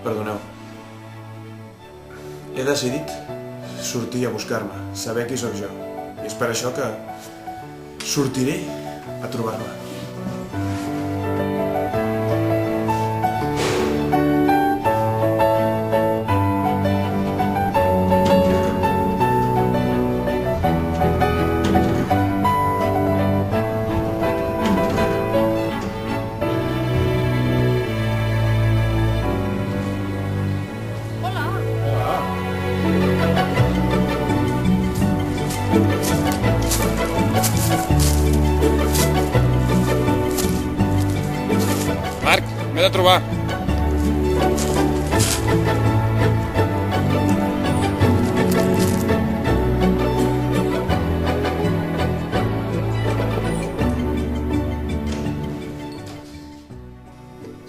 Perdoneu. He decidit sortir a buscar-me, saber qui sóc jo. I és per això que sortiré a trobar-me. Marc, m'he de trobar.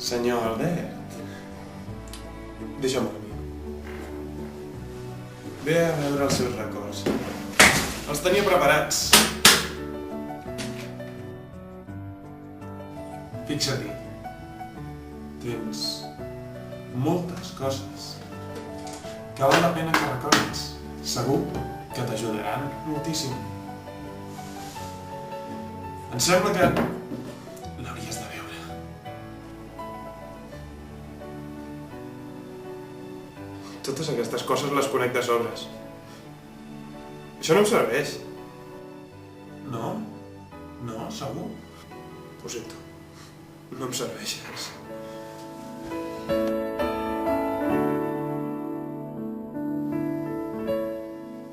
Senyor Albert, deixa'm a mi. Ve a veure els seus records. Els tenia preparats. Fixa-t'hi. Tens moltes coses que val la pena que recordis. Segur que t'ajudaran moltíssim. Em sembla que l'hauries de veure. Totes aquestes coses les conec de sobres. Això no em serveix. No? No, segur? Ho sento. No em serveixes.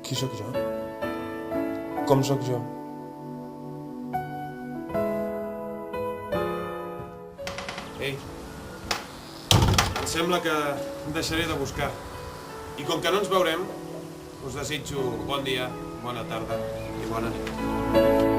Qui sóc jo? Com sóc jo? Ei, em sembla que deixaré de buscar. I com que no ens veurem, us desitjo bon dia, bona tarda i bona nit.